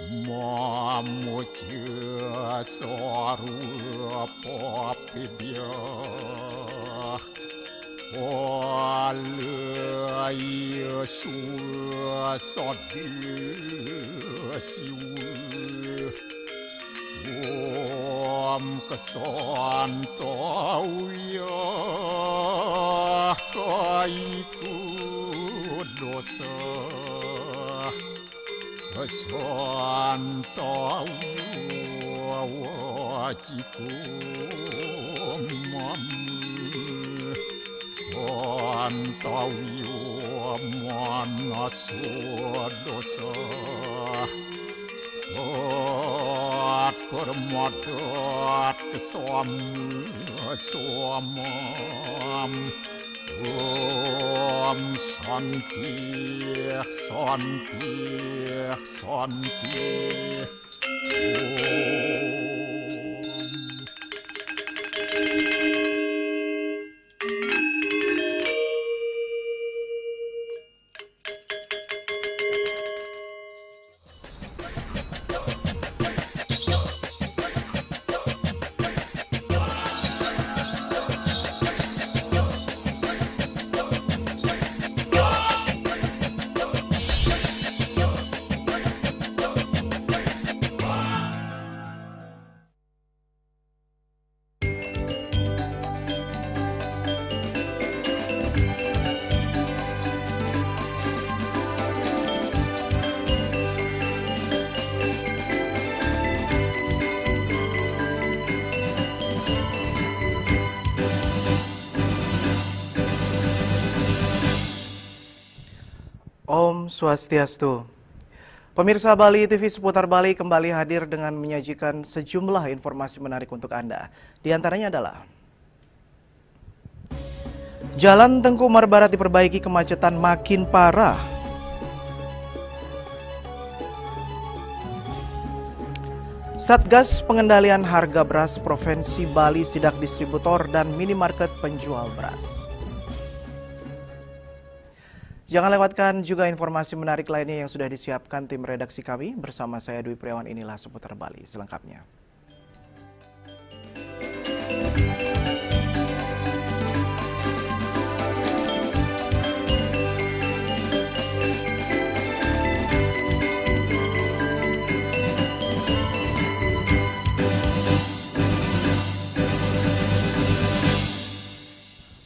Mamucia sarupa pibiyah Walaya suasadia siwa Om kesantauya kaiku dosa Kesantau wajiku mamu Santau manasu dosa At permadat kesamam Om Santi Om Om Swastiastu. Pemirsa Bali TV seputar Bali kembali hadir dengan menyajikan sejumlah informasi menarik untuk Anda. Di antaranya adalah Jalan Tengku Umar Barat diperbaiki, kemacetan makin parah. Satgas Pengendalian Harga Beras Provinsi Bali sidak distributor dan minimarket penjual beras. Jangan lewatkan juga informasi menarik lainnya yang sudah disiapkan tim redaksi kami. Bersama saya Dwi Priawan, inilah seputar Bali selengkapnya.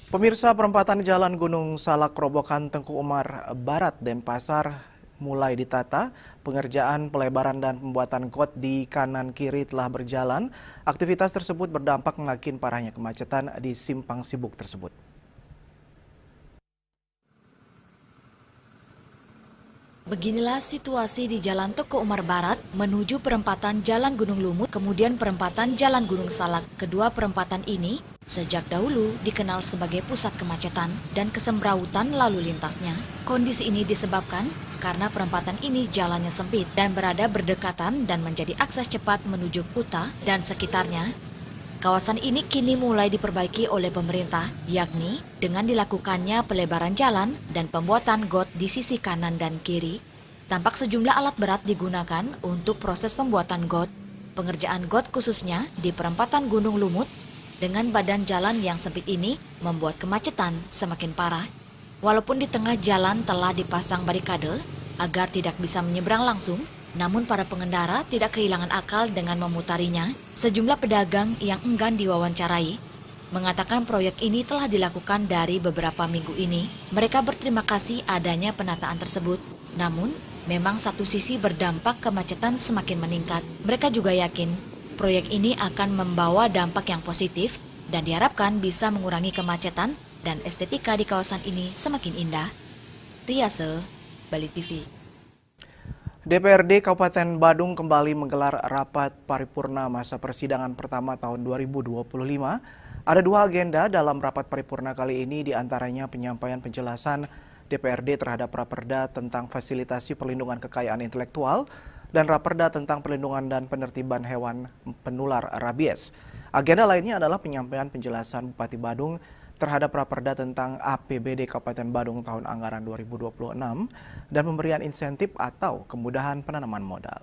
Pemirsa, perempatan Jalan Gunung Salak Robokan Tengku Umar Barat Denpasar mulai ditata. Pengerjaan pelebaran dan pembuatan got di kanan kiri telah berjalan. Aktivitas tersebut berdampak makin parahnya kemacetan di simpang sibuk tersebut. Beginilah situasi di Jalan Tengku Umar Barat menuju perempatan Jalan Gunung Lumut, kemudian perempatan Jalan Gunung Salak. Kedua perempatan ini sejak dahulu dikenal sebagai pusat kemacetan dan kesemrawutan lalu lintasnya. Kondisi ini disebabkan karena perempatan ini jalannya sempit dan berada berdekatan dan menjadi akses cepat menuju Kuta dan sekitarnya. Kawasan ini kini mulai diperbaiki oleh pemerintah, yakni dengan dilakukannya pelebaran jalan dan pembuatan got di sisi kanan dan kiri. Tampak sejumlah alat berat digunakan untuk proses pembuatan got. Pengerjaan got khususnya di perempatan Gunung Lumut dengan badan jalan yang sempit ini membuat kemacetan semakin parah. Walaupun di tengah jalan telah dipasang barikade agar tidak bisa menyeberang langsung, namun para pengendara tidak kehilangan akal dengan memutarinya. Sejumlah pedagang yang enggan diwawancarai mengatakan proyek ini telah dilakukan dari beberapa minggu ini. Mereka berterima kasih adanya penataan tersebut. Namun, memang satu sisi berdampak kemacetan semakin meningkat. Mereka juga yakin proyek ini akan membawa dampak yang positif dan diharapkan bisa mengurangi kemacetan dan estetika di kawasan ini semakin indah. Riase, Bali TV. DPRD Kabupaten Badung kembali menggelar rapat paripurna masa persidangan pertama tahun 2025. Ada dua agenda dalam rapat paripurna kali ini, diantaranya penyampaian penjelasan DPRD terhadap Raperda tentang fasilitasi perlindungan kekayaan intelektual dan Raperda tentang perlindungan dan penertiban hewan penular rabies. Agenda lainnya adalah penyampaian penjelasan Bupati Badung terhadap Raperda tentang APBD Kabupaten Badung tahun anggaran 2026 dan pemberian insentif atau kemudahan penanaman modal.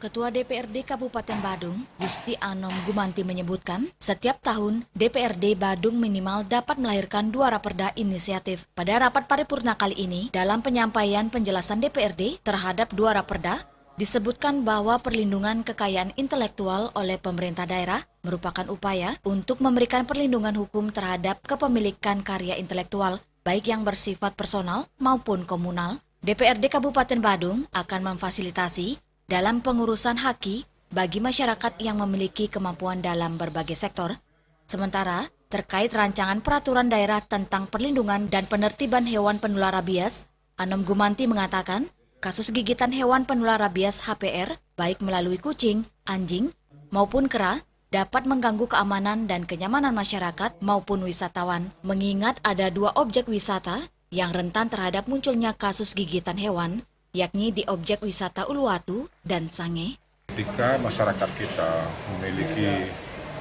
Ketua DPRD Kabupaten Badung, Gusti Anom Gumanti menyebutkan, setiap tahun DPRD Badung minimal dapat melahirkan 2 raperda inisiatif. Pada rapat paripurna kali ini, dalam penyampaian penjelasan DPRD terhadap 2 raperda, disebutkan bahwa perlindungan kekayaan intelektual oleh pemerintah daerah merupakan upaya untuk memberikan perlindungan hukum terhadap kepemilikan karya intelektual, baik yang bersifat personal maupun komunal. DPRD Kabupaten Badung akan memfasilitasi dalam pengurusan haki bagi masyarakat yang memiliki kemampuan dalam berbagai sektor. Sementara, terkait rancangan peraturan daerah tentang perlindungan dan penertiban hewan penular rabies, Anom Gumanti mengatakan, kasus gigitan hewan penular rabies HPR, baik melalui kucing, anjing, maupun kera, dapat mengganggu keamanan dan kenyamanan masyarakat maupun wisatawan, mengingat ada 2 objek wisata yang rentan terhadap munculnya kasus gigitan hewan, yakni di objek wisata Uluwatu dan Sange. Ketika masyarakat kita memiliki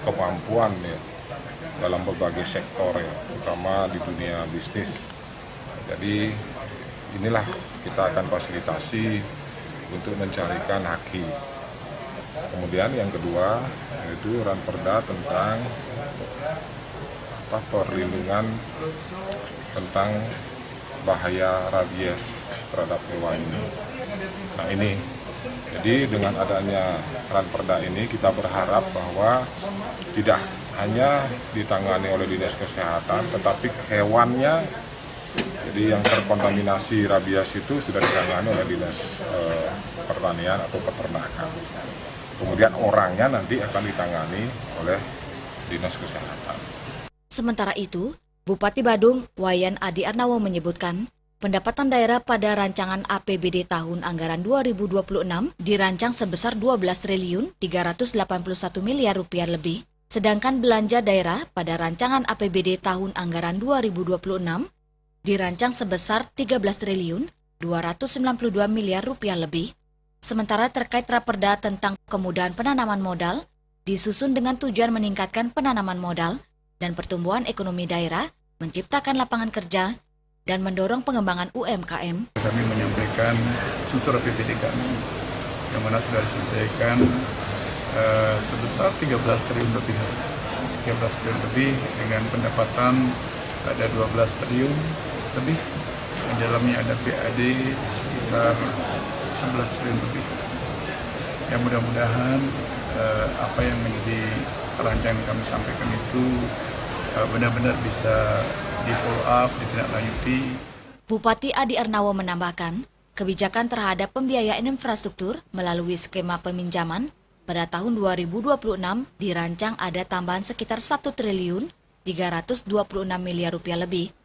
kemampuan ya, dalam berbagai sektor ya, terutama di dunia bisnis. Jadi inilah kita akan fasilitasi untuk mencarikan haki. Kemudian yang kedua yaitu ranperda tentang perlindungan tentang bahaya rabies terhadap hewan ini. Nah ini, jadi dengan adanya ranperda ini kita berharap bahwa tidak hanya ditangani oleh Dinas Kesehatan, tetapi hewannya, jadi yang terkontaminasi rabies itu sudah ditangani oleh Dinas Pertanian atau Peternakan. Kemudian orangnya nanti akan ditangani oleh Dinas Kesehatan. Sementara itu, Bupati Badung, Wayan Adi Arnawo menyebutkan, pendapatan daerah pada rancangan APBD tahun anggaran 2026 dirancang sebesar 12 triliun 381 miliar rupiah lebih, sedangkan belanja daerah pada rancangan APBD tahun anggaran 2026 dirancang sebesar 13 triliun 292 miliar rupiah lebih. Sementara terkait raperda tentang kemudahan penanaman modal disusun dengan tujuan meningkatkan penanaman modal dan pertumbuhan ekonomi daerah, menciptakan lapangan kerja, dan mendorong pengembangan UMKM. Kami menyampaikan struktur APBD kami, yang mana sudah disampaikan sebesar 13 triliun lebih. 13 triliun lebih dengan pendapatan ada 12 triliun lebih. Di dalamnya ada PAD sekitar 11 triliun lebih. Yang mudah-mudahan apa yang menjadi rancangan kami sampaikan itu benar-benar bisa di-follow up, ditindaklanjuti. Bupati Adi Arnawo menambahkan, kebijakan terhadap pembiayaan infrastruktur melalui skema peminjaman pada tahun 2026 dirancang ada tambahan sekitar 1 triliun 326 miliar rupiah lebih,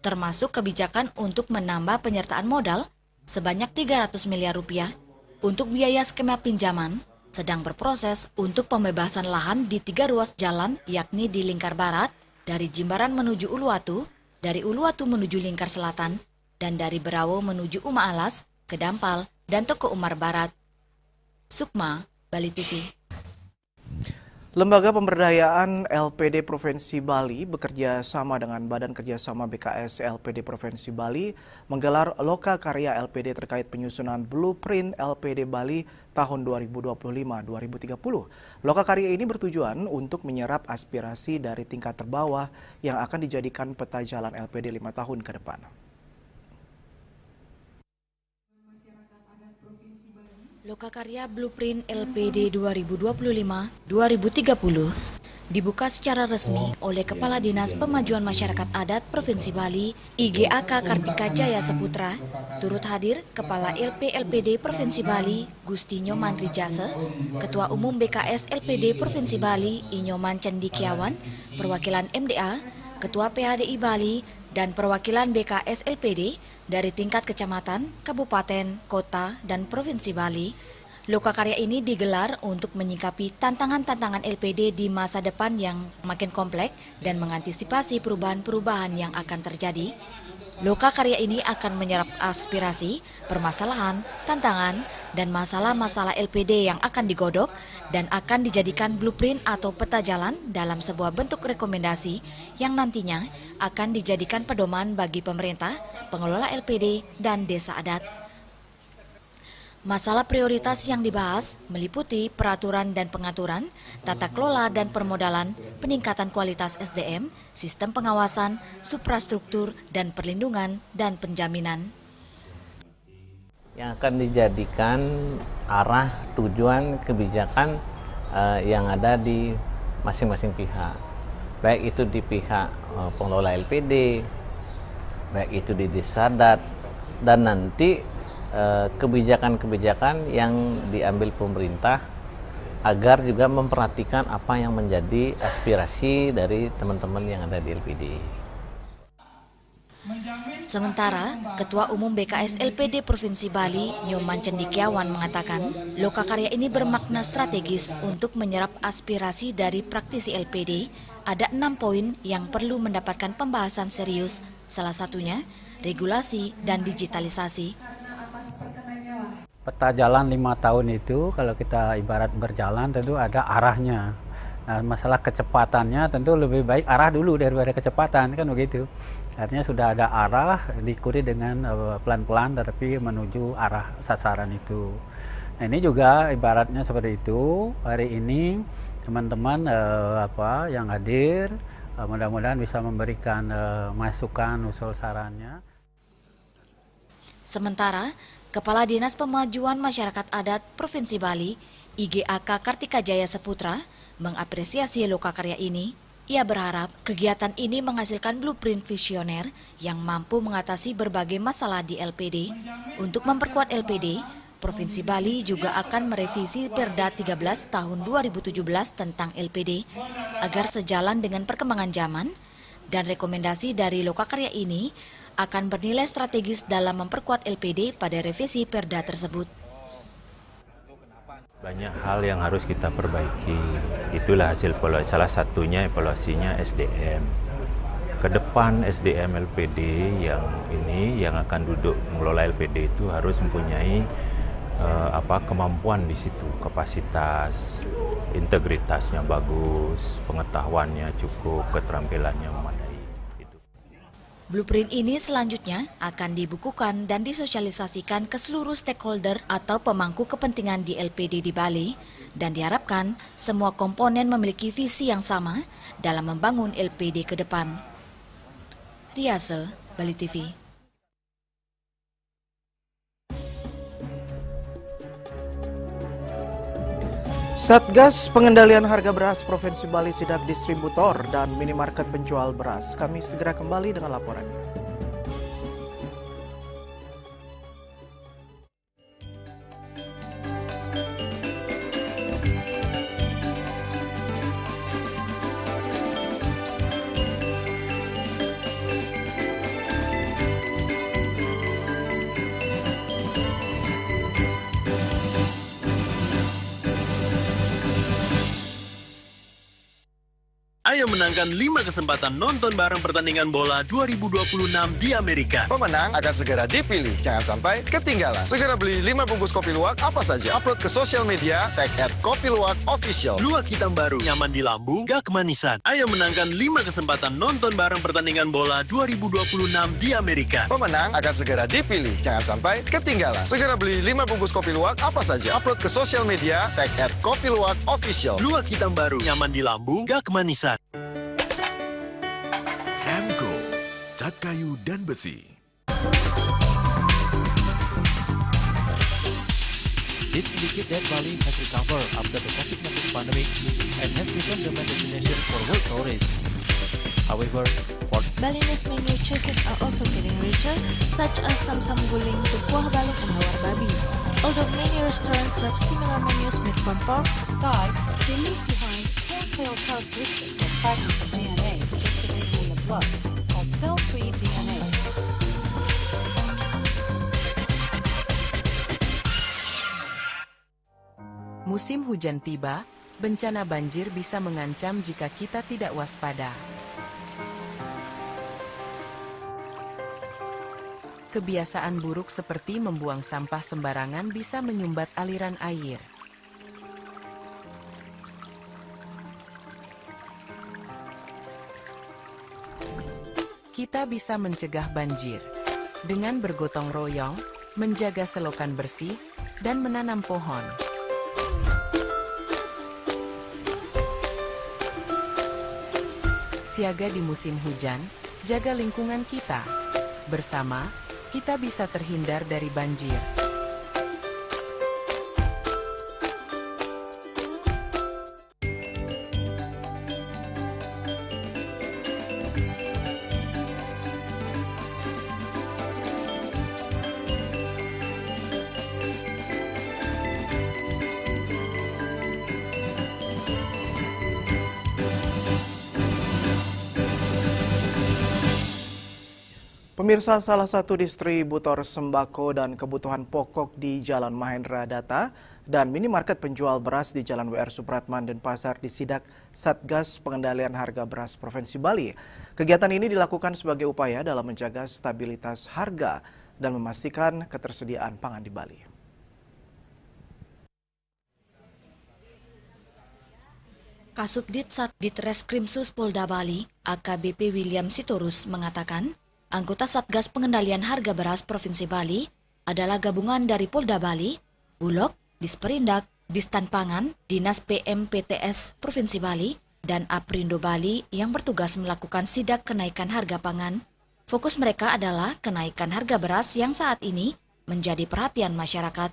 termasuk kebijakan untuk menambah penyertaan modal sebanyak 300 miliar rupiah. Untuk biaya skema pinjaman sedang berproses untuk pembebasan lahan di 3 ruas jalan, yakni di Lingkar Barat, dari Jimbaran menuju Uluwatu, dari Uluwatu menuju Lingkar Selatan, dan dari Berawo menuju Uma Alas, Kedampal, dan Toko Umar Barat. Sukma, Bali TV. Lembaga Pemberdayaan LPD Provinsi Bali bekerja sama dengan Badan Kerjasama BKS LPD Provinsi Bali menggelar Loka Karya LPD terkait penyusunan Blueprint LPD Bali tahun 2025-2030. Loka Karya ini bertujuan untuk menyerap aspirasi dari tingkat terbawah yang akan dijadikan peta jalan LPD 5 tahun ke depan. Loka Karya Blueprint LPD 2025-2030 dibuka secara resmi oleh Kepala Dinas Pemajuan Masyarakat Adat Provinsi Bali, IGAK Kartika Jaya Saputra. Turut hadir Kepala LP LPD Provinsi Bali, Gusti Nyoman Rijase, Ketua Umum BKS LPD Provinsi Bali, Inyoman Cendikiawan, perwakilan MDA, Ketua PHDI Bali, dan perwakilan BKS LPD dari tingkat kecamatan, kabupaten, kota, dan provinsi Bali. Loka Karya ini digelar untuk menyikapi tantangan-tantangan LPD di masa depan yang makin kompleks dan mengantisipasi perubahan-perubahan yang akan terjadi. Loka Karya ini akan menyerap aspirasi, permasalahan, tantangan, dan masalah-masalah LPD yang akan digodok dan akan dijadikan blueprint atau peta jalan dalam sebuah bentuk rekomendasi yang nantinya akan dijadikan pedoman bagi pemerintah, pengelola LPD, dan desa adat. Masalah prioritas yang dibahas meliputi peraturan dan pengaturan, tata kelola dan permodalan, peningkatan kualitas SDM, sistem pengawasan, suprastruktur, dan perlindungan dan penjaminan. Yang akan dijadikan arah tujuan kebijakan yang ada di masing-masing pihak. Baik itu di pihak pengelola LPD, baik itu di Disadat, dan nanti kebijakan-kebijakan yang diambil pemerintah agar juga memperhatikan apa yang menjadi aspirasi dari teman-teman yang ada di LPD. Sementara, Ketua Umum BKS LPD Provinsi Bali, Nyoman Cendikiawan mengatakan, lokakarya ini bermakna strategis untuk menyerap aspirasi dari praktisi LPD. Ada 6 poin yang perlu mendapatkan pembahasan serius, salah satunya regulasi dan digitalisasi. Peta jalan 5 tahun itu kalau kita ibarat berjalan tentu ada arahnya. Nah, masalah kecepatannya tentu lebih baik arah dulu daripada kecepatan, kan begitu. Artinya sudah ada arah, diikuti dengan pelan-pelan tetapi menuju arah sasaran itu. Nah, ini juga ibaratnya seperti itu. Hari ini teman-teman yang hadir mudah-mudahan bisa memberikan masukan, usul, sarannya. Sementara, Kepala Dinas Pemajuan Masyarakat Adat Provinsi Bali, IGAK Kartika Jaya Saputra, mengapresiasi lokakarya ini. Ia berharap kegiatan ini menghasilkan blueprint visioner yang mampu mengatasi berbagai masalah di LPD. Untuk memperkuat LPD, Provinsi Bali juga akan merevisi Perda 13 tahun 2017 tentang LPD agar sejalan dengan perkembangan zaman, dan rekomendasi dari lokakarya ini akan bernilai strategis dalam memperkuat LPD pada revisi Perda tersebut. Banyak hal yang harus kita perbaiki. Itulah hasil salah satunya evaluasinya SDM. Ke depan SDM LPD yang akan duduk mengelola LPD itu harus mempunyai kemampuan di situ, kapasitas, integritasnya bagus, pengetahuannya cukup, keterampilannya memadai. Blueprint ini selanjutnya akan dibukukan dan disosialisasikan ke seluruh stakeholder atau pemangku kepentingan di LPD di Bali, dan diharapkan semua komponen memiliki visi yang sama dalam membangun LPD ke depan. Riase, Bali TV. Satgas Pengendalian Harga Beras Provinsi Bali sidak distributor dan minimarket penjual beras. Kami segera kembali dengan laporannya. Ayo menangkan 5 kesempatan nonton bareng pertandingan bola 2026 di Amerika. Pemenang akan segera dipilih. Jangan sampai ketinggalan. Segera beli 5 bungkus kopi luwak apa saja. Upload ke sosial media, tag @kopiluwakofficial. Luwak hitam baru, nyaman di lambung, gak kemanisan. Ayo menangkan 5 kesempatan nonton bareng pertandingan bola 2026 di Amerika. Pemenang akan segera dipilih. Jangan sampai ketinggalan. Segera beli 5 bungkus kopi luwak apa saja. Upload ke sosial media, tag @kopiluwakofficial. Luwak hitam baru, nyaman di lambung, gak kemanisan. Amco, cat kayu dan besi. This indicate that Bali has recovered after the COVID-19 pandemic and has become the main destination for world tourists. However, for Balinese menu choices are also getting richer, such as sam-sam guling, tukuah balok, and hawar babi. Although many restaurants serve similar menus made from pork, Guide, they leave behind telltale characteristics of fragments of DNA circulating in the blood, called cell-free DNA. Musim hujan tiba, bencana banjir bisa mengancam jika kita tidak waspada. Kebiasaan buruk seperti membuang sampah sembarangan bisa menyumbat aliran air. Kita bisa mencegah banjir dengan bergotong royong, menjaga selokan bersih, dan menanam pohon. Siaga di musim hujan, jaga lingkungan kita. Bersama, kita bisa terhindar dari banjir. Pemirsa, salah satu distributor sembako dan kebutuhan pokok di Jalan Mahendra Data dan minimarket penjual beras di Jalan WR Supratman dan Pasar disidak Satgas Pengendalian Harga Beras Provinsi Bali. Kegiatan ini dilakukan sebagai upaya dalam menjaga stabilitas harga dan memastikan ketersediaan pangan di Bali. Kasubdit Ditreskrimsus Polda Bali, AKBP William Sitorus mengatakan, anggota Satgas Pengendalian Harga Beras Provinsi Bali adalah gabungan dari Polda Bali, Bulog, Disperindak, Distan Pangan, Dinas PMPTS Provinsi Bali, dan Aprindo Bali yang bertugas melakukan sidak kenaikan harga pangan. Fokus mereka adalah kenaikan harga beras yang saat ini menjadi perhatian masyarakat.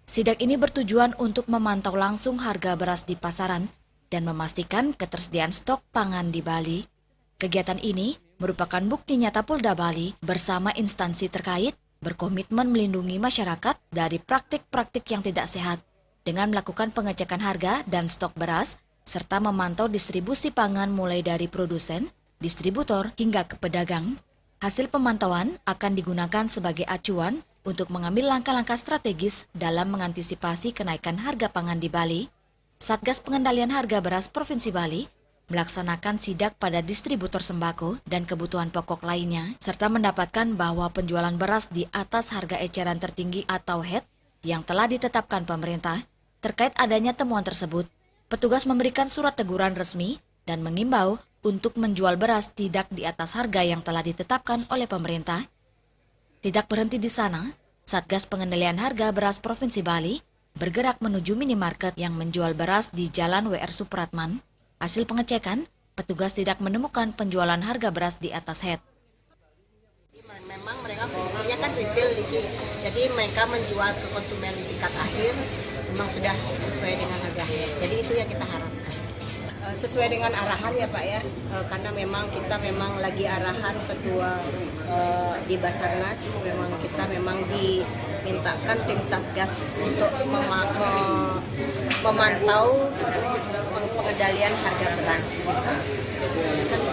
Sidak ini bertujuan untuk memantau langsung harga beras di pasaran dan memastikan ketersediaan stok pangan di Bali. Kegiatan ini merupakan bukti nyata Polda Bali bersama instansi terkait berkomitmen melindungi masyarakat dari praktik-praktik yang tidak sehat dengan melakukan pengecekan harga dan stok beras serta memantau distribusi pangan mulai dari produsen, distributor hingga ke pedagang. Hasil pemantauan akan digunakan sebagai acuan untuk mengambil langkah-langkah strategis dalam mengantisipasi kenaikan harga pangan di Bali. Satgas Pengendalian Harga Beras Provinsi Bali melaksanakan sidak pada distributor sembako dan kebutuhan pokok lainnya, serta mendapatkan bahwa penjualan beras di atas harga eceran tertinggi atau HET yang telah ditetapkan pemerintah. Terkait adanya temuan tersebut, petugas memberikan surat teguran resmi dan mengimbau untuk menjual beras tidak di atas harga yang telah ditetapkan oleh pemerintah. Tidak berhenti di sana, Satgas Pengendalian Harga Beras Provinsi Bali bergerak menuju minimarket yang menjual beras di Jalan WR Supratman. Hasil pengecekan, petugas tidak menemukan penjualan harga beras di atas HET. Memang mereka posisinya kan retail, jadi mereka menjual ke konsumen tingkat akhir memang sudah sesuai dengan harga HET. Jadi itu yang kita harapkan. Sesuai dengan arahan ya Pak ya, karena memang kita lagi arahan ketua di Basarnas, kita dimintakan tim Satgas untuk memantau pengendalian harga beras. Kan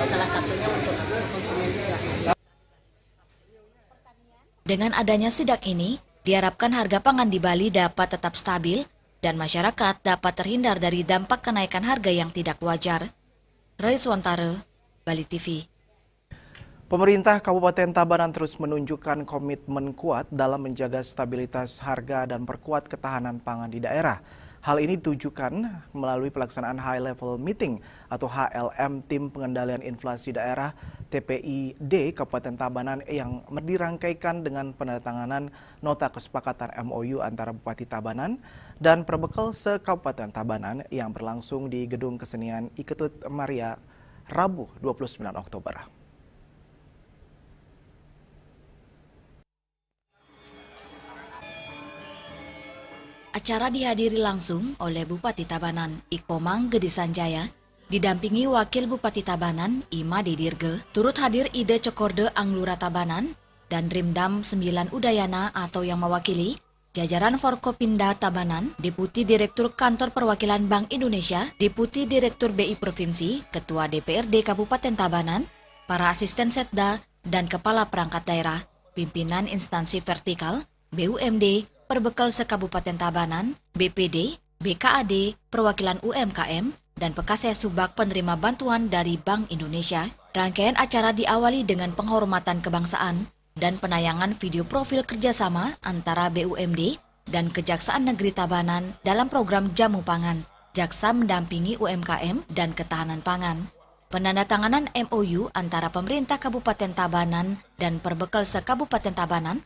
salah satunya untuk konsumen juga. Dengan adanya sidak ini, diharapkan harga pangan di Bali dapat tetap stabil dan masyarakat dapat terhindar dari dampak kenaikan harga yang tidak wajar. Roy Swantara, Bali TV. Pemerintah Kabupaten Tabanan terus menunjukkan komitmen kuat dalam menjaga stabilitas harga dan perkuat ketahanan pangan di daerah. Hal ini ditujukan melalui pelaksanaan High Level Meeting atau HLM Tim Pengendalian Inflasi Daerah TPID Kabupaten Tabanan yang dirangkaikan dengan penandatanganan nota kesepakatan MOU antara Bupati Tabanan dan Perbekal se-Kabupaten Tabanan yang berlangsung di Gedung Kesenian Iketut Maria Rabu 29 Oktober. Acara dihadiri langsung oleh Bupati Tabanan, Ikomang Gede Sanjaya, didampingi Wakil Bupati Tabanan, Ima Didirge, turut hadir Ide Cokorde Anglura Tabanan, dan Rimdam 9 Udayana atau yang mewakili, jajaran Forkopimda Tabanan, Deputi Direktur Kantor Perwakilan Bank Indonesia, Deputi Direktur BI Provinsi, Ketua DPRD Kabupaten Tabanan, para asisten Setda, dan Kepala Perangkat Daerah, pimpinan instansi vertikal, BUMD, Perbekal se-Kabupaten Tabanan, BPD, BKAD, perwakilan UMKM, dan Pekasih Subak penerima bantuan dari Bank Indonesia. Rangkaian acara diawali dengan penghormatan kebangsaan dan penayangan video profil kerjasama antara BUMD dan Kejaksaan Negeri Tabanan dalam program Jamu Pangan, Jaksa mendampingi UMKM dan ketahanan pangan. Penandatanganan MOU antara pemerintah Kabupaten Tabanan dan Perbekal se-Kabupaten Tabanan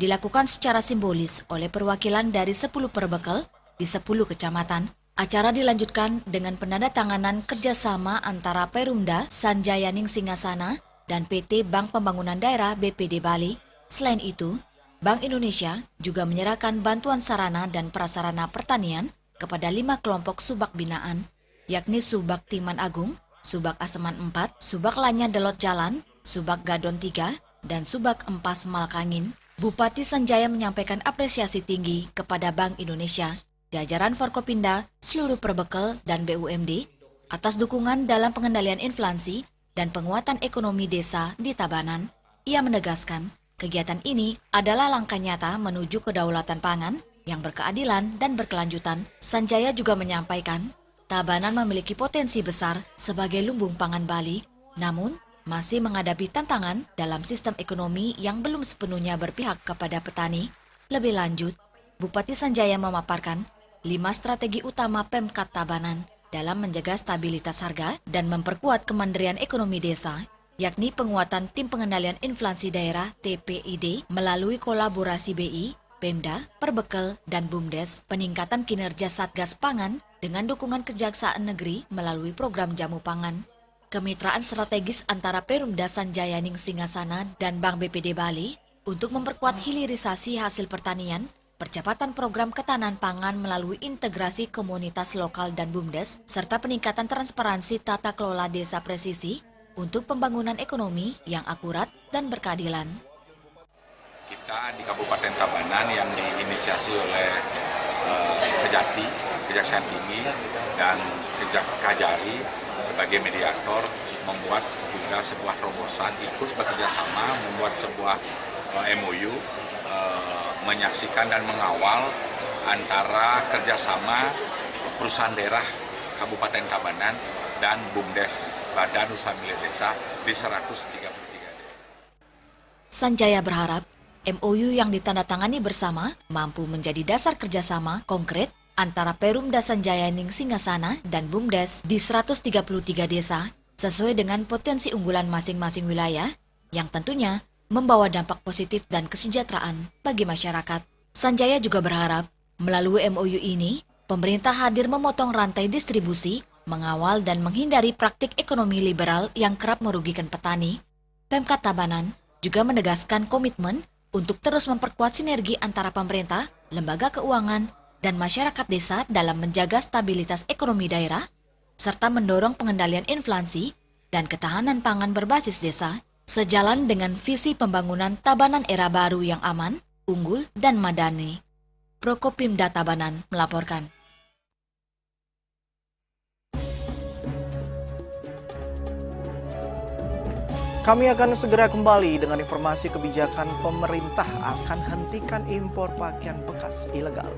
dilakukan secara simbolis oleh perwakilan dari 10 perbekel di 10 kecamatan. Acara dilanjutkan dengan penandatanganan kerjasama antara Perumda Sanjayaning Singgasana dan PT Bank Pembangunan Daerah BPD Bali. Selain itu, Bank Indonesia juga menyerahkan bantuan sarana dan prasarana pertanian kepada 5 kelompok subak binaan, yakni Subak Timan Agung, Subak Aseman 4, Subak Lanya Delot Jalan, Subak Gadon 3, dan Subak Empas Malkangin. Bupati Sanjaya menyampaikan apresiasi tinggi kepada Bank Indonesia, jajaran Forkopimda, seluruh perbekel, dan BUMD atas dukungan dalam pengendalian inflasi dan penguatan ekonomi desa di Tabanan. Ia menegaskan, kegiatan ini adalah langkah nyata menuju kedaulatan pangan yang berkeadilan dan berkelanjutan. Sanjaya juga menyampaikan, Tabanan memiliki potensi besar sebagai lumbung pangan Bali, namun masih menghadapi tantangan dalam sistem ekonomi yang belum sepenuhnya berpihak kepada petani. Lebih lanjut, Bupati Sanjaya memaparkan 5 strategi utama Pemkat Tabanan dalam menjaga stabilitas harga dan memperkuat kemandirian ekonomi desa, yakni penguatan Tim Pengendalian Inflasi Daerah TPID melalui kolaborasi BI, Pemda, Perbekel, dan BUMDes, peningkatan kinerja Satgas Pangan dengan dukungan Kejaksaan Negeri melalui program Jamu Pangan. Kemitraan strategis antara Perumda Sanjayaning Singgasana dan Bank BPD Bali untuk memperkuat hilirisasi hasil pertanian, percepatan program ketahanan pangan melalui integrasi komunitas lokal dan BUMDes, serta peningkatan transparansi tata kelola desa presisi untuk pembangunan ekonomi yang akurat dan berkeadilan. Kita di Kabupaten Tabanan yang diinisiasi oleh Kejati, Kejaksaan Tinggi, dan Kajari sebagai mediator membuat juga sebuah terobosan, ikut bekerja sama membuat sebuah MOU menyaksikan dan mengawal antara kerjasama perusahaan daerah Kabupaten Tabanan dan BUMDes, Badan Usaha Milik Desa di 133 desa. Sanjaya berharap MOU yang ditandatangani bersama mampu menjadi dasar kerjasama konkret antara Perumda Sanjayaning Singgasana dan BUMDes di 133 desa sesuai dengan potensi unggulan masing-masing wilayah yang tentunya membawa dampak positif dan kesejahteraan bagi masyarakat. Sanjaya juga berharap melalui MOU ini, pemerintah hadir memotong rantai distribusi, mengawal dan menghindari praktik ekonomi liberal yang kerap merugikan petani. Pemkat Tabanan juga menegaskan komitmen untuk terus memperkuat sinergi antara pemerintah, lembaga keuangan, dan masyarakat desa dalam menjaga stabilitas ekonomi daerah, serta mendorong pengendalian inflasi dan ketahanan pangan berbasis desa, sejalan dengan visi pembangunan Tabanan era baru yang aman, unggul, dan madani. Prokopimda Tabanan melaporkan. Kami akan segera kembali dengan informasi kebijakan pemerintah akan hentikan impor pakaian bekas ilegal.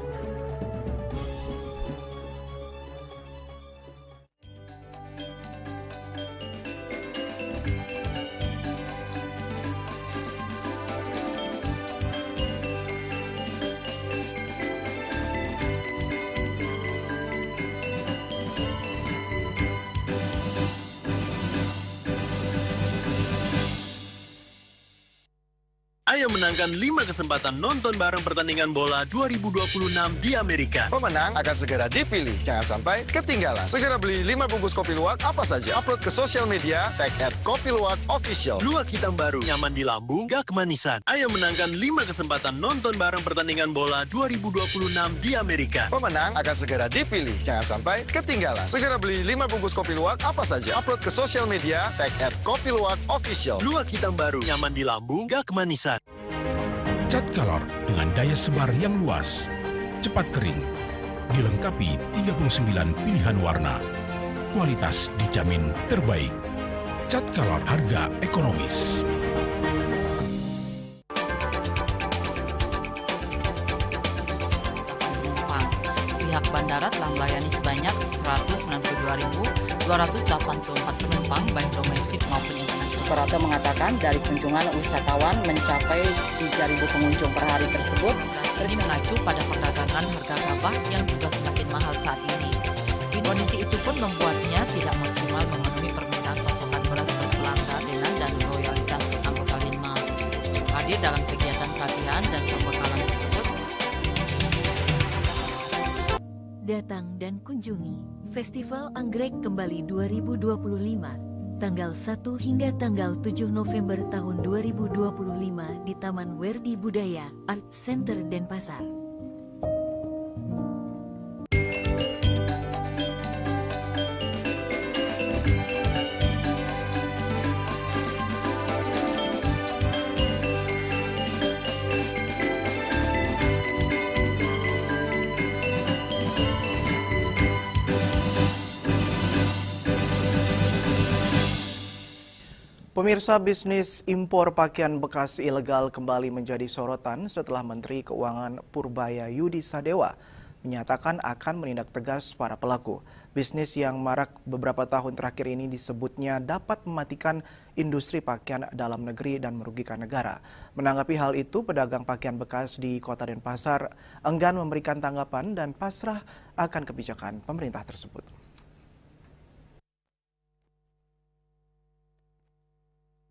Ayo menangkan 5 kesempatan nonton bareng pertandingan bola 2026 di Amerika. Pemenang akan segera dipilih. Jangan sampai ketinggalan. Segera beli 5 bungkus kopi luwak apa saja. Upload ke sosial media, tag @kopiluwakofficial. Luwak hitam baru, nyaman di lambung, gak kemanisan. Ayo menangkan 5 kesempatan nonton bareng pertandingan bola 2026 di Amerika. Pemenang akan segera dipilih. Jangan sampai ketinggalan. Segera beli 5 bungkus kopi luwak apa saja. Upload ke sosial media, tag @kopiluwakofficial. Luwak hitam baru, nyaman di lambung, gak kemanisan. Cat Color dengan daya sebar yang luas, cepat kering, dilengkapi 39 pilihan warna. Kualitas dijamin terbaik. Cat Color, harga ekonomis. Pihak bandara telah melayani sebanyak 192.284 penumpang baik domestik maupun internasional. Suprapto mengatakan dari kunjungan wisatawan mencapai 3.000 pengunjung per hari tersebut. Ini mengacu pada perdagangan harga gabah yang juga semakin mahal saat ini. Kondisi itu pun membuatnya tidak maksimal memenuhi permintaan pasokan beras berpelanggan dan loyalitas anggota Linmas. Hadir dalam kegiatan latihan dan pembekalan tersebut. Datang dan kunjungi Festival Anggrek Kembali 2025 tanggal 1 hingga tanggal 7 November tahun 2025 di Taman Werdi Budaya Art Center Denpasar. Pemirsa, bisnis impor pakaian bekas ilegal kembali menjadi sorotan setelah Menteri Keuangan Purbaya Yudi Sadewa menyatakan akan menindak tegas para pelaku. Bisnis yang marak beberapa tahun terakhir ini disebutnya dapat mematikan industri pakaian dalam negeri dan merugikan negara. Menanggapi hal itu, pedagang pakaian bekas di Kota Denpasar enggan memberikan tanggapan dan pasrah akan kebijakan pemerintah tersebut.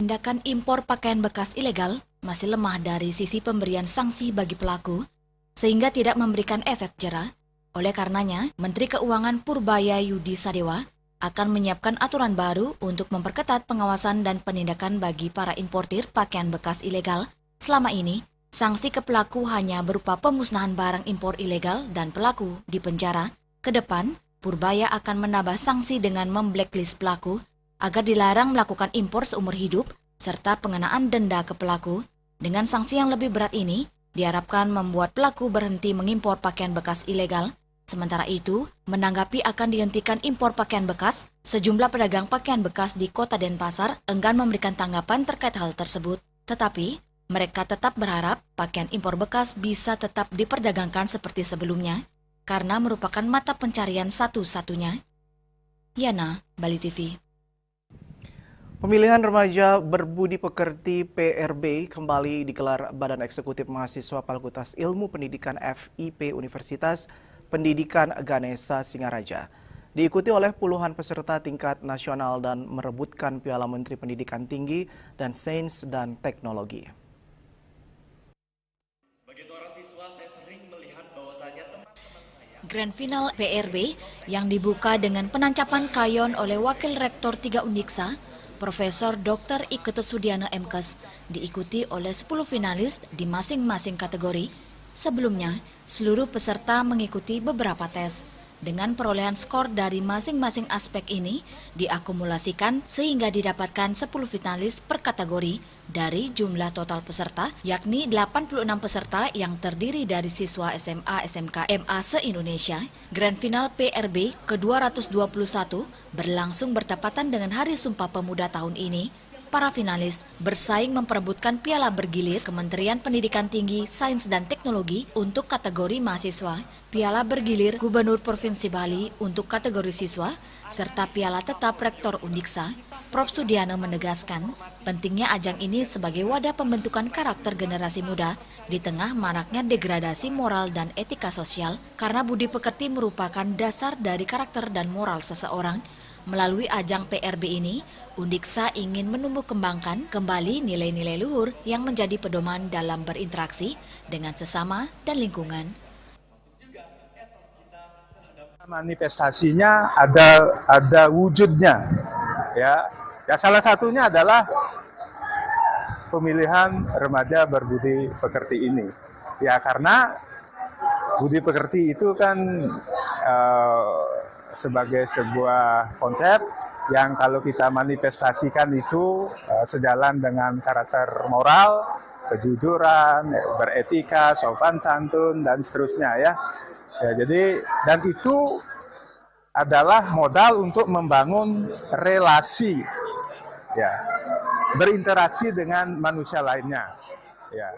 Tindakan impor pakaian bekas ilegal masih lemah dari sisi pemberian sanksi bagi pelaku, sehingga tidak memberikan efek jera. Oleh karenanya, Menteri Keuangan Purbaya Yudi Sadewa akan menyiapkan aturan baru untuk memperketat pengawasan dan penindakan bagi para importir pakaian bekas ilegal. Selama ini, sanksi ke pelaku hanya berupa pemusnahan barang impor ilegal dan pelaku dipenjara. Ke depan, Purbaya akan menambah sanksi dengan memblacklist pelaku agar dilarang melakukan impor seumur hidup, serta pengenaan denda ke pelaku. Dengan sanksi yang lebih berat ini, diharapkan membuat pelaku berhenti mengimpor pakaian bekas ilegal. Sementara itu, menanggapi akan dihentikan impor pakaian bekas, sejumlah pedagang pakaian bekas di Kota Denpasar enggan memberikan tanggapan terkait hal tersebut. Tetapi, mereka tetap berharap pakaian impor bekas bisa tetap diperdagangkan seperti sebelumnya, karena merupakan mata pencarian satu-satunya. Yana, Bali TV. Pemilihan remaja berbudi pekerti PRB kembali digelar Badan Eksekutif Mahasiswa Fakultas Ilmu Pendidikan FIP Universitas Pendidikan Ganesha Singaraja. Diikuti oleh puluhan peserta tingkat nasional dan merebutkan Piala Menteri Pendidikan Tinggi dan Sains dan Teknologi. Sebagai seorang siswa, saya sering melihat bahwasanya teman-teman saya. Grand Final PRB yang dibuka dengan penancapan kayon oleh Wakil Rektor 3 Undiksa, Profesor Dr. Iketo Sudiano MKes, diikuti oleh 10 finalis di masing-masing kategori. Sebelumnya, seluruh peserta mengikuti beberapa tes. Dengan perolehan skor dari masing-masing aspek ini diakumulasikan sehingga didapatkan 10 finalis per kategori dari jumlah total peserta, yakni 86 peserta yang terdiri dari siswa SMA, SMK, MA se-Indonesia. Grand Final PRB ke-221 berlangsung bertepatan dengan Hari Sumpah Pemuda tahun ini. Para finalis bersaing memperebutkan piala bergilir Kementerian Pendidikan Tinggi, Sains dan Teknologi untuk kategori mahasiswa, piala bergilir Gubernur Provinsi Bali untuk kategori siswa, serta piala tetap Rektor Undiksa. Prof. Sudiano menegaskan pentingnya ajang ini sebagai wadah pembentukan karakter generasi muda di tengah maraknya degradasi moral dan etika sosial, karena budi pekerti merupakan dasar dari karakter dan moral seseorang. Melalui ajang PRB ini, Undiksa ingin menumbuh kembangkan kembali nilai-nilai luhur yang menjadi pedoman dalam berinteraksi dengan sesama dan lingkungan. Manifestasinya ada wujudnya, ya salah satunya adalah pemilihan remaja berbudi pekerti ini, ya karena budi pekerti itu kan sebagai sebuah konsep yang kalau kita manifestasikan itu sejalan dengan karakter moral, kejujuran, beretika, sopan santun dan seterusnya ya. Jadi dan itu adalah modal untuk membangun relasi, ya, berinteraksi dengan manusia lainnya. Ya.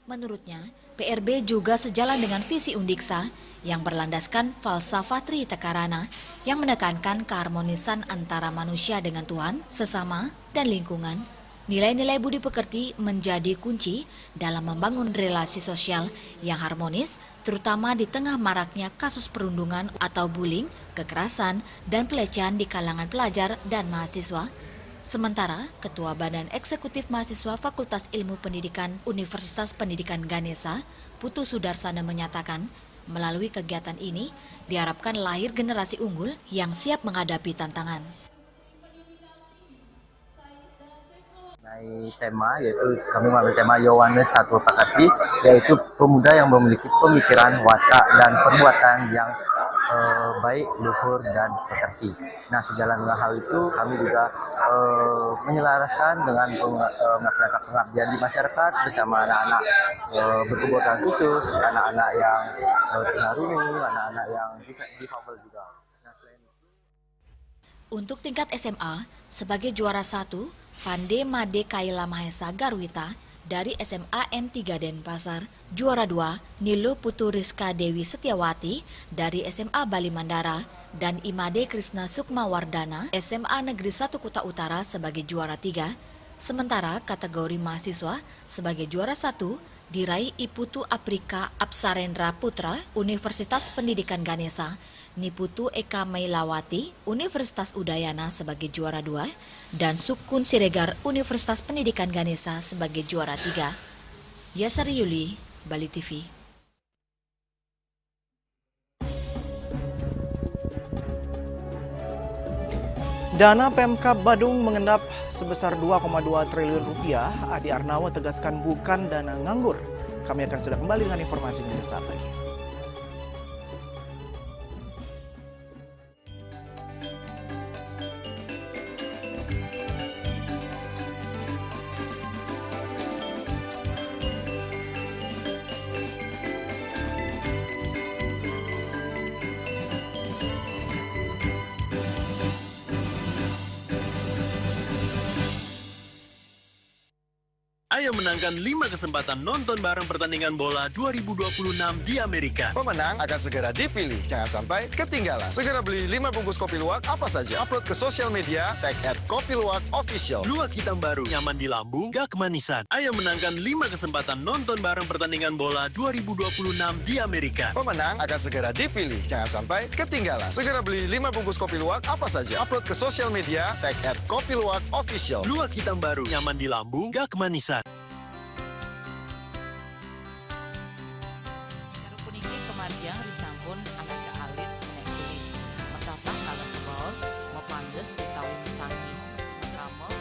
Menurutnya, PRB juga sejalan dengan visi Undiksa yang berlandaskan falsafah Trihita Karana yang menekankan keharmonisan antara manusia dengan Tuhan, sesama, dan lingkungan. Nilai-nilai budi pekerti menjadi kunci dalam membangun relasi sosial yang harmonis, terutama di tengah maraknya kasus perundungan atau bullying, kekerasan, dan pelecehan di kalangan pelajar dan mahasiswa. Sementara, Ketua Badan Eksekutif Mahasiswa Fakultas Ilmu Pendidikan Universitas Pendidikan Ganesha, Putu Sudarsana menyatakan, melalui kegiatan ini diharapkan lahir generasi unggul yang siap menghadapi tantangan. Tema yaitu kami mengambil tema Yohanes 1 Pakarti, yaitu pemuda yang memiliki pemikiran, watak, dan perbuatan yang baik, luhur, dan pekerti. Nah, sejalan dengan hal itu kami juga menyelaraskan dengan melaksanakan pengabdian di masyarakat bersama anak-anak berkebutuhan khusus, anak-anak yang tunarungu, anak-anak yang difabel juga. Nah, selain itu, untuk tingkat SMA, sebagai juara 1, Pande Made Kaila Mahesa Garwita dari SMA N3 Denpasar, juara 2, Nilo Putu Rizka Dewi Setiawati dari SMA Bali Mandara, dan Imade Krisna Sukma Wardana, SMA Negeri 1 Kuta Utara sebagai juara 3, sementara kategori mahasiswa sebagai juara 1 diraih Iputu Aprika Apsarendra Putra, Universitas Pendidikan Ganesha, Niputu Eka Mailawati, Universitas Udayana sebagai juara 2, dan Sukun Siregar, Universitas Pendidikan Ganesha sebagai juara 3. Yasari Yuli, Bali TV. Dana Pemkab Badung mengendap sebesar 2,2 triliun rupiah. Adi Arnawa tegaskan bukan dana nganggur. Kami akan sudah kembali dengan informasinya sesaat lagi. Ayo menangkan 5 kesempatan nonton bareng pertandingan bola 2026 di Amerika. Pemenang akan segera dipilih. Jangan sampai ketinggalan. Segera beli 5 bungkus kopi luwak apa saja. Upload ke sosial media, tag @kopiluwakofficial. Luwak hitam baru, nyaman di lambung, gak kemanisan. Ayo menangkan 5 kesempatan nonton bareng pertandingan bola 2026 di Amerika. Pemenang akan segera dipilih. Jangan sampai ketinggalan. Segera beli 5 bungkus kopi luwak apa saja. Upload ke sosial media, tag @kopiluwakofficial. Luwak hitam baru, nyaman di lambung, gak kemanisan. Marjang disampun angkat ke alit naik kulit. Metapah kalau ke bos, mepandes ditawi mesangi, mesin kramel.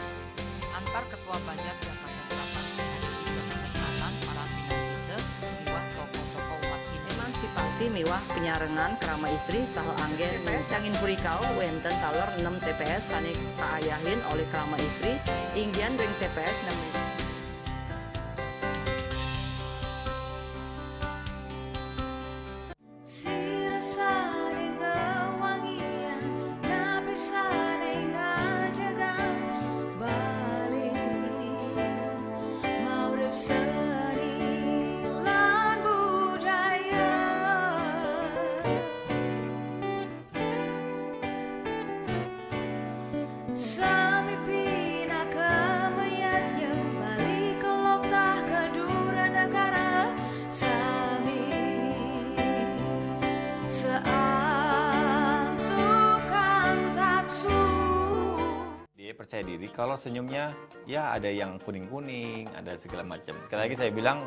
Antar Ketua Banjar Jakarta Selatan hari di Jakarta Selatan para pinangkite miwah tokoh-tokoh umat Hindu. Emansipasi miwah penyarengan kerama istri saha anggen TPS Cangin Purikau wenten taler 6 TPS sanik kaayahin oleh kerama istri inggian ring TPS 6. Percaya diri kalau senyumnya ya ada yang kuning-kuning, ada segala macam. Sekali lagi saya bilang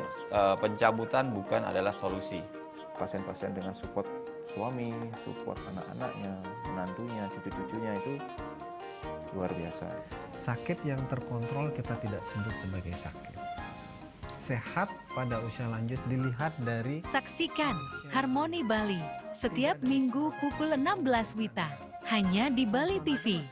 pencabutan bukan adalah solusi. Pasien-pasien dengan support suami, support anak-anaknya, menantunya, cucu-cucunya itu luar biasa. Sakit yang terkontrol kita tidak sebut sebagai sakit. Sehat pada usia lanjut dilihat dari... Saksikan Harmoni Bali setiap minggu pukul 16 WITA hanya di Bali TV.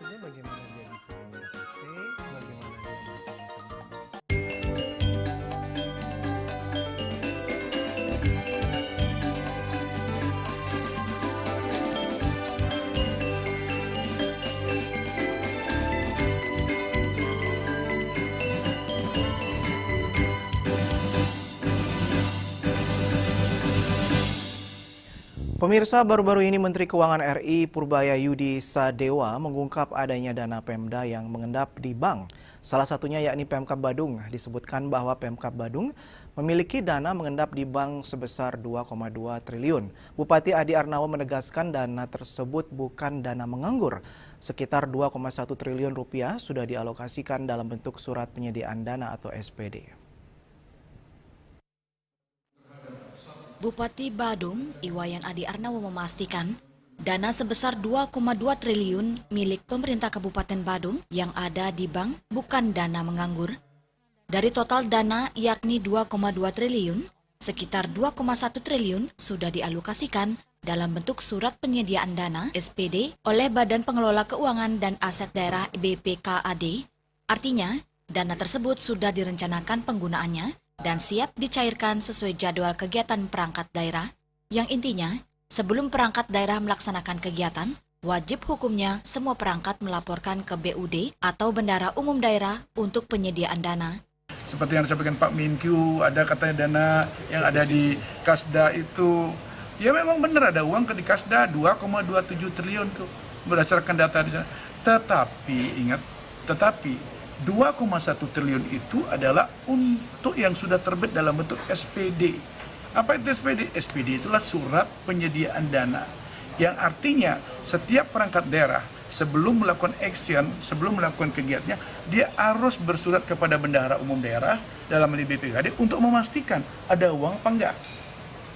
Pemirsa, baru-baru ini Menteri Keuangan RI Purbaya Yudi Sadewa mengungkap adanya dana Pemda yang mengendap di bank. Salah satunya yakni Pemkab Badung. Disebutkan bahwa Pemkab Badung memiliki dana mengendap di bank sebesar 2,2 triliun. Bupati Adi Arnawo menegaskan dana tersebut bukan dana menganggur. Sekitar 2,1 triliun rupiah sudah dialokasikan dalam bentuk surat penyediaan dana atau SPD. Bupati Badung, Iwayan Adi Arnawo memastikan dana sebesar 2,2 triliun milik pemerintah Kabupaten Badung yang ada di bank bukan dana menganggur. Dari total dana yakni 2,2 triliun, sekitar 2,1 triliun sudah dialokasikan dalam bentuk surat penyediaan dana SPD oleh Badan Pengelola Keuangan dan Aset Daerah BPKAD. Artinya, dana tersebut sudah direncanakan penggunaannya dan siap dicairkan sesuai jadwal kegiatan perangkat daerah, yang intinya sebelum perangkat daerah melaksanakan kegiatan, wajib hukumnya semua perangkat melaporkan ke BUD atau Bendahara Umum Daerah untuk penyediaan dana. Seperti yang disampaikan Pak Menkyu, ada katanya dana yang ada di Kasda itu, ya memang benar ada uang di Kasda 2,27 triliun tuh berdasarkan data di sana. Tetapi ingat, 2,1 triliun itu adalah untuk yang sudah terbit dalam bentuk SPD. Apa itu SPD? SPD itulah surat penyediaan dana. Yang artinya setiap perangkat daerah sebelum melakukan action, sebelum melakukan kegiatannya, dia harus bersurat kepada Bendahara Umum Daerah dalam BPKAD untuk memastikan ada uang apa enggak.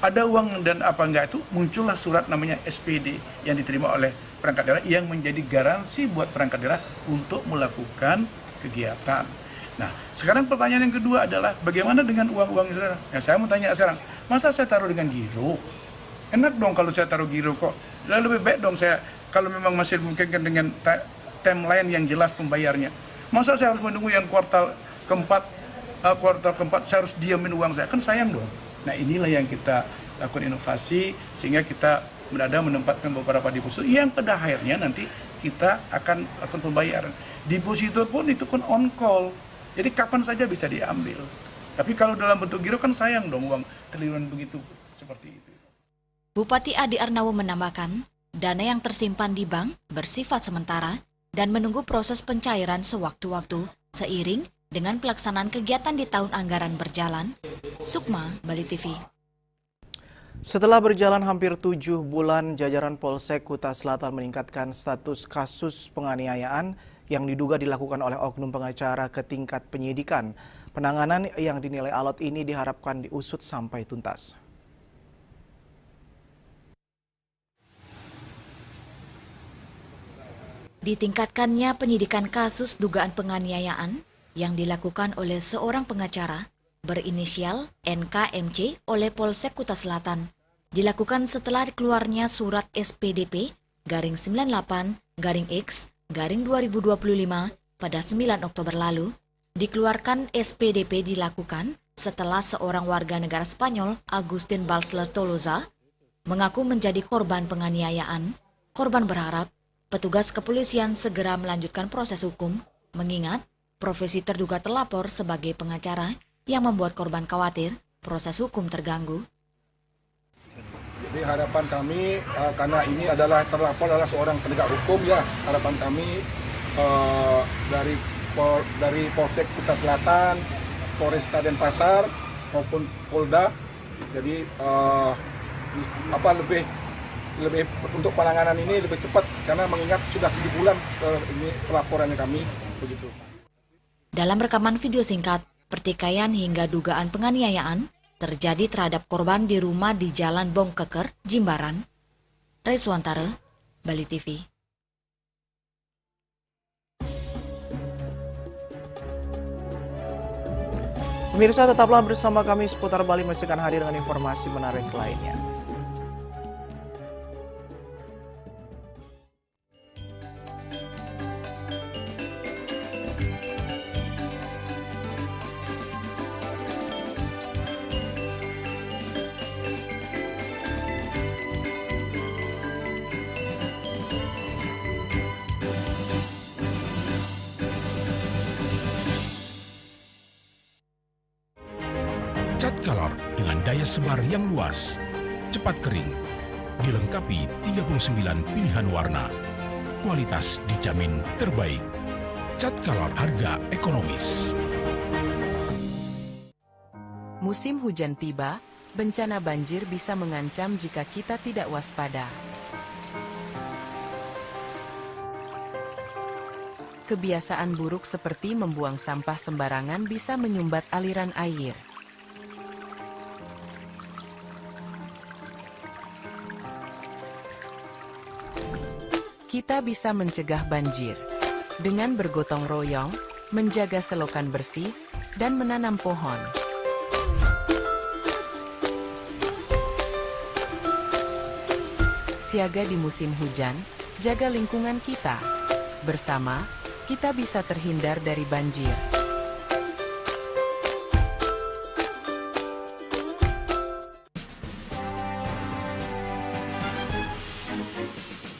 Ada uang dan apa enggak itu muncullah surat namanya SPD yang diterima oleh perangkat daerah yang menjadi garansi buat perangkat daerah untuk melakukan kegiatan. Nah, sekarang pertanyaan yang kedua adalah bagaimana dengan uang-uang saudara? Ya, saya mau tanya sekarang, masa saya taruh dengan giro? Enak dong kalau saya taruh giro kok. Lebih baik dong saya kalau memang masih memungkinkan dengan timeline yang jelas pembayarnya. Masa saya harus menunggu yang kuartal keempat saya harus diamin uang saya? Kan sayang dong. Nah, inilah yang kita lakukan inovasi sehingga kita menempatkan beberapa deposito yang pada akhirnya nanti kita akan lakukan pembayaran. Deposito pun itu kan on call, jadi kapan saja bisa diambil. Tapi kalau dalam bentuk giro kan sayang dong uang triliunan begitu seperti itu. Bupati Adi Arnawo menambahkan, dana yang tersimpan di bank bersifat sementara dan menunggu proses pencairan sewaktu-waktu seiring dengan pelaksanaan kegiatan di tahun anggaran berjalan. Sukma, Bali TV. Setelah berjalan hampir 7 bulan, jajaran Polsek Kuta Selatan meningkatkan status kasus penganiayaan yang diduga dilakukan oleh oknum pengacara ke tingkat penyidikan. Penanganan yang dinilai alot ini diharapkan diusut sampai tuntas. Ditingkatkannya penyidikan kasus dugaan penganiayaan yang dilakukan oleh seorang pengacara berinisial NKMC oleh Polsek Kuta Selatan dilakukan setelah keluarnya surat SPDP /98/X/2025 pada 9 Oktober lalu. Dikeluarkan SPDP dilakukan setelah seorang warga negara Spanyol, Agustin Balsler Tolosa, mengaku menjadi korban penganiayaan. Korban berharap petugas kepolisian segera melanjutkan proses hukum, mengingat profesi terduga terlapor sebagai pengacara yang membuat korban khawatir proses hukum terganggu. Jadi harapan kami, karena ini adalah terlapor adalah seorang penegak hukum, ya harapan kami dari Polsek Kuta Selatan, Polresta Denpasar maupun Polda, jadi lebih untuk penanganan ini lebih cepat karena mengingat sudah 7 bulan ini pelaporannya kami begitu. Dalam rekaman video singkat, pertikaian hingga dugaan penganiayaan terjadi terhadap korban di rumah di Jalan Bongkeker, Jimbaran. Reswantara, Bali TV. Pemirsa, tetaplah bersama kami seputar Bali, masih akan hadir dengan informasi menarik lainnya. Cat color dengan daya sebar yang luas, cepat kering, dilengkapi 39 pilihan warna. Kualitas dijamin terbaik. Cat Color, harga ekonomis. Musim hujan tiba, bencana banjir bisa mengancam jika kita tidak waspada. Kebiasaan buruk seperti membuang sampah sembarangan bisa menyumbat aliran air. Kita bisa mencegah banjir dengan bergotong royong, menjaga selokan bersih, dan menanam pohon. Siaga di musim hujan, jaga lingkungan kita. Bersama, kita bisa terhindar dari banjir.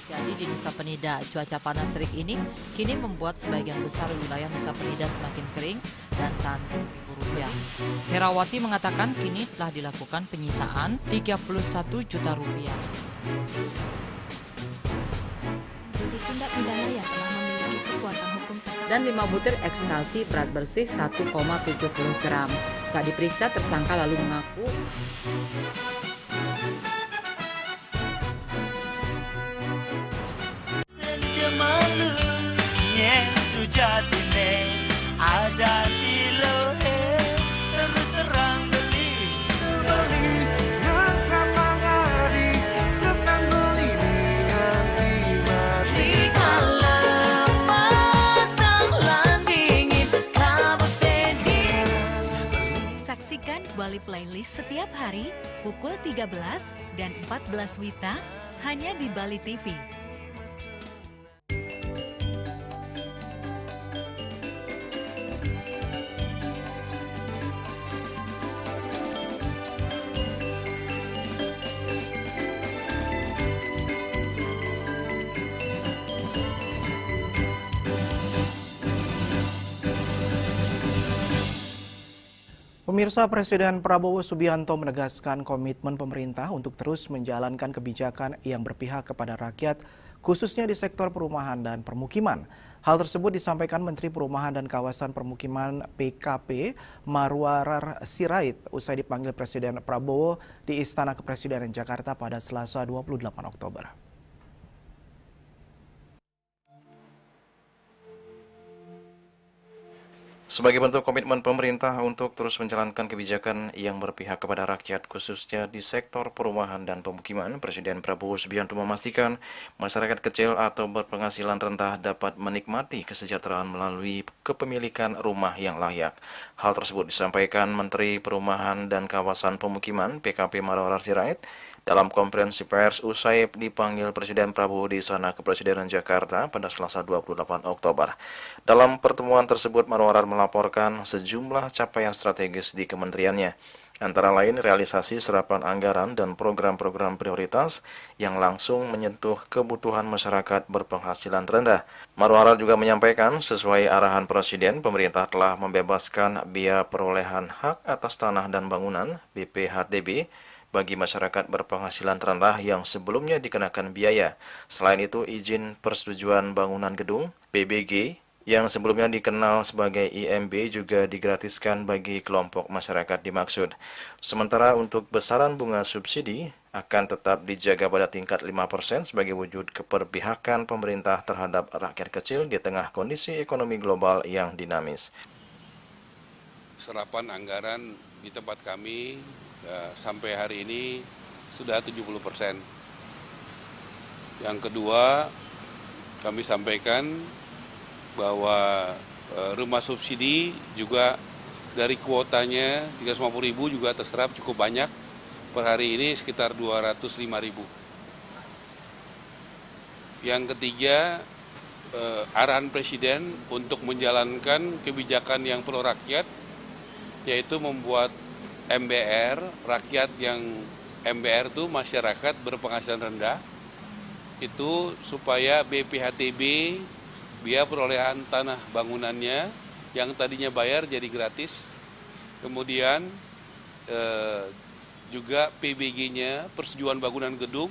Jadi di Nusa Penida, cuaca panas terik ini kini membuat sebagian besar wilayah Nusa Penida semakin kering dan tandus rupiah. Herawati mengatakan kini telah dilakukan penyitaan 31 juta rupiah. Tindak pidana yang telah memiliki kekuatan hukum dan 5 butir ekstasi berat bersih 1,70 gram. Saat diperiksa, tersangka lalu mengaku ada di lohe terus terang beli yang sama ngari terus dan beli ganti mati kalau matang landingin kabut pedih. Saksikan Bali Playlist setiap hari pukul 13 dan 14 WITA hanya di Bali TV. Pemirsa, Presiden Prabowo Subianto menegaskan komitmen pemerintah untuk terus menjalankan kebijakan yang berpihak kepada rakyat, khususnya di sektor perumahan dan permukiman. Hal tersebut disampaikan Menteri Perumahan dan Kawasan Permukiman PKP Marwarar Sirait usai dipanggil Presiden Prabowo di Istana Kepresidenan Jakarta pada Selasa 28 Oktober. Sebagai bentuk komitmen pemerintah untuk terus menjalankan kebijakan yang berpihak kepada rakyat khususnya di sektor perumahan dan pemukiman, Presiden Prabowo Subianto memastikan masyarakat kecil atau berpenghasilan rendah dapat menikmati kesejahteraan melalui kepemilikan rumah yang layak. Hal tersebut disampaikan Menteri Perumahan dan Kawasan Pemukiman PKP Marwarar Sirait dalam konferensi pers usai dipanggil Presiden Prabowo di Istana Kepresidenan Jakarta pada Selasa 28 Oktober. Dalam pertemuan tersebut, Marwarar melaporkan sejumlah capaian strategis di kementeriannya, antara lain realisasi serapan anggaran dan program-program prioritas yang langsung menyentuh kebutuhan masyarakat berpenghasilan rendah. Marwarar juga menyampaikan, sesuai arahan Presiden, pemerintah telah membebaskan biaya perolehan hak atas tanah dan bangunan (BPHTB) bagi masyarakat berpenghasilan rendah yang sebelumnya dikenakan biaya. Selain itu, izin persetujuan bangunan gedung (PBG) yang sebelumnya dikenal sebagai IMB juga digratiskan bagi kelompok masyarakat dimaksud. Sementara untuk besaran bunga subsidi akan tetap dijaga pada tingkat 5% sebagai wujud keberpihakan pemerintah terhadap rakyat kecil di tengah kondisi ekonomi global yang dinamis. Serapan anggaran di tempat kami sampai hari ini sudah 70%. Yang kedua, kami sampaikan bahwa rumah subsidi juga dari kuotanya 350.000 juga terserap cukup banyak. Per hari ini sekitar 205.000. Yang ketiga, arahan Presiden untuk menjalankan kebijakan yang pro rakyat, yaitu membuat MBR, rakyat yang MBR itu masyarakat berpenghasilan rendah, itu supaya BPHTB, biaya perolehan tanah bangunannya yang tadinya bayar jadi gratis, kemudian juga PBG-nya, persetujuan bangunan gedung,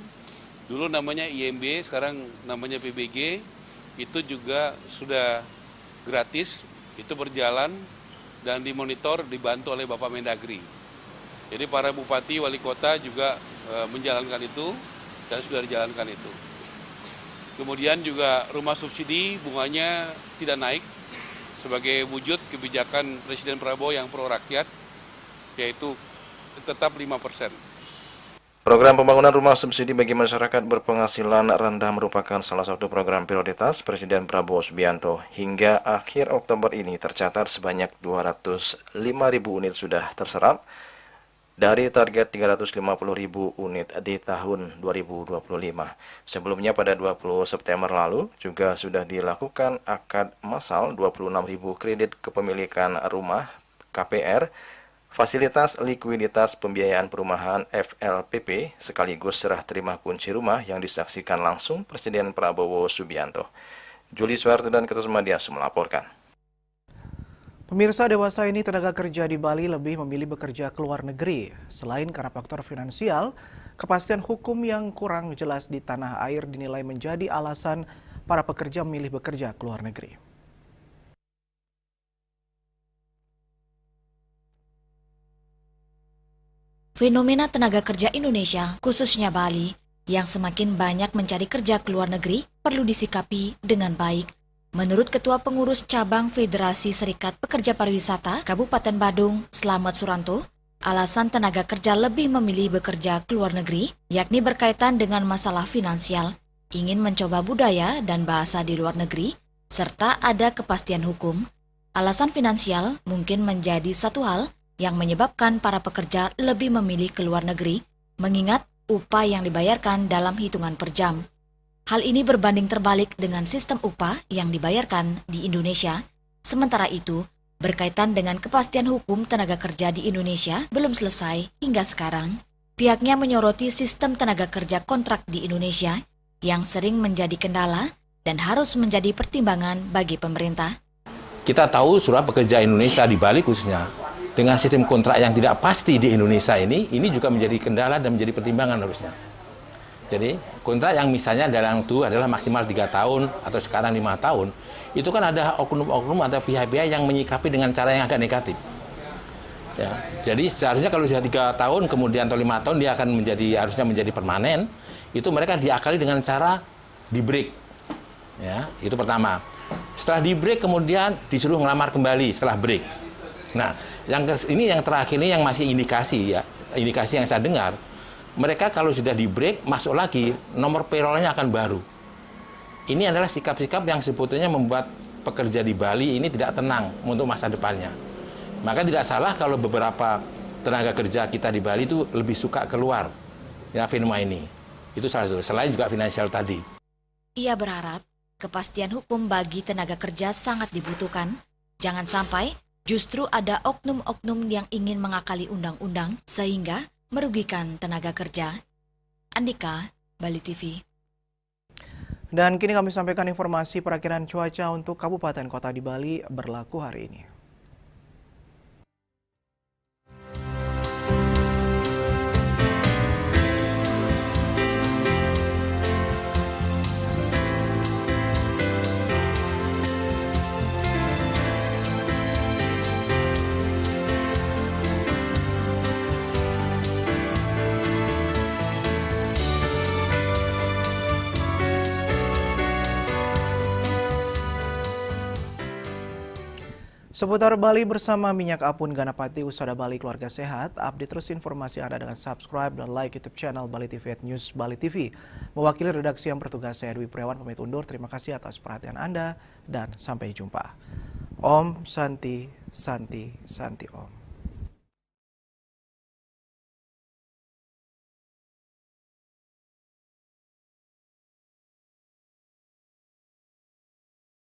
Dulu namanya IMB, sekarang namanya PBG, itu juga sudah gratis, itu berjalan dan dimonitor, dibantu oleh Bapak Mendagri. Jadi para bupati, wali kota juga menjalankan itu dan sudah dijalankan itu. Kemudian juga rumah subsidi bunganya tidak naik sebagai wujud kebijakan Presiden Prabowo yang pro rakyat, yaitu tetap 5%. Program pembangunan rumah subsidi bagi masyarakat berpenghasilan rendah merupakan salah satu program prioritas Presiden Prabowo Subianto. Hingga akhir Oktober ini tercatat sebanyak 205.000 unit sudah terserap dari target 350.000 unit di tahun 2025. Sebelumnya pada 20 September lalu juga sudah dilakukan akad massal 26.000 kredit kepemilikan rumah KPR, fasilitas likuiditas pembiayaan perumahan FLPP, sekaligus serah terima kunci rumah yang disaksikan langsung Presiden Prabowo Subianto. Juli Suwarto dan Ketus Madias melaporkan. Pemirsa, dewasa ini tenaga kerja di Bali lebih memilih bekerja ke luar negeri. Selain karena faktor finansial, kepastian hukum yang kurang jelas di tanah air dinilai menjadi alasan para pekerja memilih bekerja ke luar negeri. Fenomena tenaga kerja Indonesia, khususnya Bali, yang semakin banyak mencari kerja ke luar negeri, perlu disikapi dengan baik. Menurut Ketua Pengurus Cabang Federasi Serikat Pekerja Pariwisata Kabupaten Badung, Slamet Suranto, alasan tenaga kerja lebih memilih bekerja ke luar negeri, yakni berkaitan dengan masalah finansial, ingin mencoba budaya dan bahasa di luar negeri, serta ada kepastian hukum. Alasan finansial mungkin menjadi satu hal yang menyebabkan para pekerja lebih memilih ke luar negeri, mengingat upah yang dibayarkan dalam hitungan per jam. Hal ini berbanding terbalik dengan sistem upah yang dibayarkan di Indonesia. Sementara itu, berkaitan dengan kepastian hukum tenaga kerja di Indonesia belum selesai hingga sekarang. Pihaknya menyoroti sistem tenaga kerja kontrak di Indonesia yang sering menjadi kendala dan harus menjadi pertimbangan bagi pemerintah. Kita tahu surah pekerja Indonesia di Bali khususnya, dengan sistem kontrak yang tidak pasti di Indonesia ini juga menjadi kendala dan menjadi pertimbangan harusnya. Jadi kontrak yang misalnya dalam itu adalah maksimal 3 tahun atau sekarang 5 tahun, itu kan ada oknum-oknum atau pihak-pihak yang menyikapi dengan cara yang agak negatif. Ya, jadi seharusnya kalau sudah 3 tahun kemudian atau 5 tahun dia akan harusnya menjadi permanen, itu mereka diakali dengan cara di break. Ya, itu pertama. Setelah di break kemudian disuruh ngelamar kembali setelah break. Nah, yang terakhir ini yang masih indikasi yang saya dengar, mereka kalau sudah di break masuk lagi, nomor payroll-nya akan baru. Ini adalah sikap-sikap yang sebetulnya membuat pekerja di Bali ini tidak tenang untuk masa depannya. Maka tidak salah kalau beberapa tenaga kerja kita di Bali itu lebih suka keluar ya fenomena ini. Itu salah satu, selain juga finansial tadi. Ia berharap kepastian hukum bagi tenaga kerja sangat dibutuhkan. Jangan sampai justru ada oknum-oknum yang ingin mengakali undang-undang sehingga merugikan tenaga kerja. Andika, Bali TV. Dan kini kami sampaikan informasi perakiraan cuaca untuk kabupaten kota di Bali berlaku hari ini. Seputar Bali bersama Minyak Apun Ganapati, Usada Bali Keluarga Sehat. Update terus informasi Anda dengan subscribe dan like YouTube channel Bali TV at News Bali TV. Mewakili redaksi yang bertugas, saya Dwi Priawan pamit undur. Terima kasih atas perhatian Anda dan sampai jumpa. Om Santi Santi Santi Om.